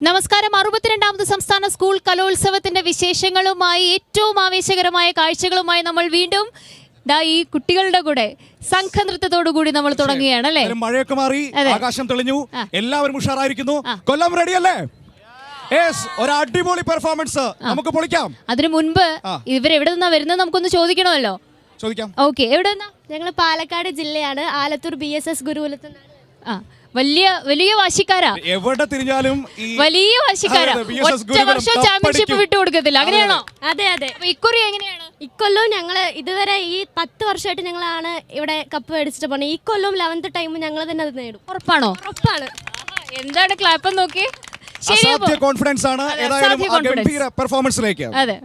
നമസ്കാരം. 62ാമത് സംസ്ഥാന സ്കൂൾ കലോത്സവത്തിന്റെ വിശേഷങ്ങളുമായി ഏറ്റവും ആവേശകരമായ കാഴ്ചകളുമായി നമ്മൾ വീണ്ടും ഈ കുട്ടികളുടെ കൂടെ സംഘനൃത്തത്തോടു കൂടി നമ്മൾ തുടങ്ങുകയാണ് അല്ലേ? മഴയൊക്കെ മാറി, ആകാശം തെളിഞ്ഞു, എല്ലാവരും ഉഷാറായിരിക്കുന്നു. കൊല്ലം റെഡിയല്ലേ? ഒരു അടിപൊളി പെർഫോമൻസ് നമുക്ക് പൊളിക്കാം. അതിനു മുൻപ് ഇവരെവിടെ നിന്നാ വരുന്നത് നമുക്കൊന്ന് ചോദിക്കണമല്ലോ. ചോദിക്കാം. ഓക്കെ, എവിടെ നിന്നാ? ഞങ്ങൾ പാലക്കാട് ജില്ലയാണ്, ആലത്തൂർ BSS ഗുരുകുലത്തിൽ. വലിയ വാശിക്കാരാ, എവിടെ തിരിഞ്ഞാലും വലിയ വാശിക്കാരാ. ഒറ്റ വർഷം ചാമ്പ്യൻഷിപ്പ് വിട്ടുകൊടുക്കത്തില്ല, അങ്ങനെയാണോ? അതെ അതെ. ഇക്കുറി എങ്ങനെയാണ്? ഇക്കൊല്ലവും ഞങ്ങള് ഇതുവരെ ഈ 10 വർഷമായിട്ട് ഞങ്ങളാണ് ഇവിടെ കപ്പ് മേടിച്ചിട്ട് പോണത്. ഈ കൊല്ലവും 11th ടൈം ഞങ്ങൾ തന്നെ അത് നേടും. ഉറപ്പാണോ? ഉറപ്പാണ്. എന്താണ് ക്ലാപ്പ് നോക്കി? കോൺഫിഡൻസ് ആണ്. ഏതായാലും ഗംഭീര പെർഫോമൻസിലേക്ക്. അതെ.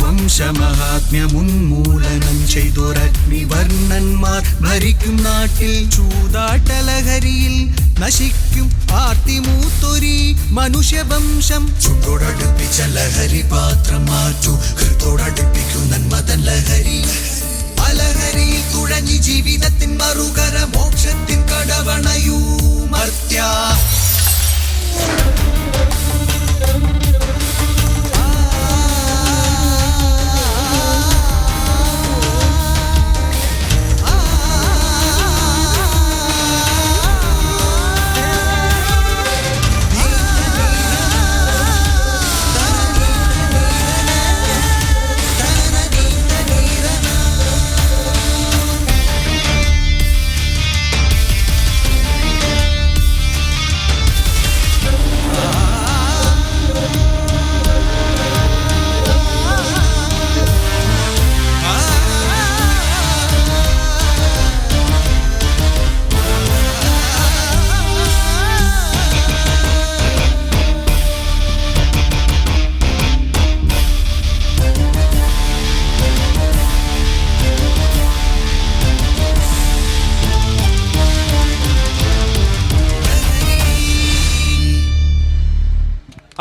വംശമഹാത്മ്യമുന്മൂലനം ചെയ്തൊരഗ്നിവർണ്ണന്മാർ ഭരിക്കും നാട്ടിൽ ചൂതാട്ടലഹരിയിൽ നശിക്കും ആർത്തിമൂത്തൊരി മനുഷ്യവംശം. ചുണ്ടോടടുപ്പിച്ച ലഹരി പാത്രം മാറ്റു, ഹൃത്തോടടുപ്പിക്കും നന്മതൻ ലഹരി. അലഹരിയിൽ തുഴഞ്ഞി ജീവിതത്തിൻ മറുകര മോക്ഷത്തിൻ കടവണയൂ മർത്യ.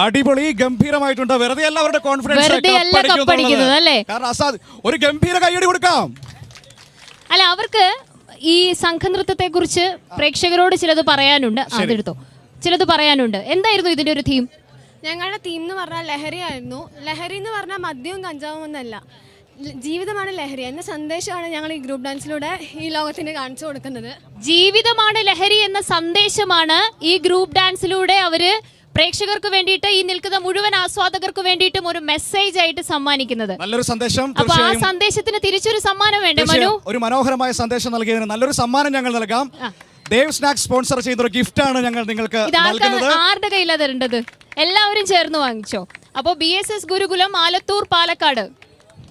അടിപൊളി, ഗംഭീരമായിട്ടുണ്ട്. വെറുതെ എല്ലാവരുടെ കോൺഫിഡൻസ് ഒരു ഗംഭീര കൈയടി കൊടുക്കാം. അല്ല, അവർക്ക് ഈ സംഘനൃത്തത്തെ കുറിച്ച് പ്രേക്ഷകരോട് ചിലത് പറയാനുണ്ട്. അതെടുത്തോ, ചിലത് പറയാനുണ്ട്. എന്തായിരുന്നു ഇതിന്റെ ഒരു തീം? ഞങ്ങളുടെ തീം എന്ന് പറഞ്ഞാൽ ലഹരിയായിരുന്നു. ലഹരി എന്ന് പറഞ്ഞാൽ മദ്യവും കഞ്ചാവും എന്നല്ല, ജീവിതമാണ് ലഹരി എന്ന സന്ദേശമാണ് ഞങ്ങൾ ഈ ഗ്രൂപ്പ് ഡാൻസിലൂടെ ഈ ലോകത്തിന് കാണിച്ചു കൊടുക്കുന്നത്. ജീവിതമാണ് ലഹരി എന്ന സന്ദേശമാണ് ഈ ഗ്രൂപ്പ് ഡാൻസിലൂടെ അവര് പ്രേക്ഷകർക്ക് വേണ്ടിയിട്ട്, ഈ നിൽക്കുന്ന മുഴുവൻ ആസ്വാദകർക്ക് വേണ്ടിയിട്ടും ഒരു മെസ്സേജ് ആയിട്ട് സമ്മാനിക്കുന്നത്. നല്ലൊരു സന്ദേശം. അപ്പൊ ആ സന്ദേശത്തിന് തിരിച്ചൊരു സമ്മാനം വേണ്ടേ മനു? ഒരു മനോഹരമായ സന്ദേശം നൽകിയതിന് നല്ലൊരു സമ്മാനം ഞങ്ങൾ നൽകാം. ദേവ് സ്നാക്സ് സ്പോൺസർ ചെയ്തൊരു ഗിഫ്റ്റ് ആണ് ഞങ്ങൾ നിങ്ങൾക്ക് നൽകുന്നത്. ആരുടെ കയ്യിലാ തരേണ്ടത്? എല്ലാവരും ചേർന്ന് വാങ്ങിച്ചോ. അപ്പോ BSS ഗുരുകുലം, ആലത്തൂർ, പാലക്കാട്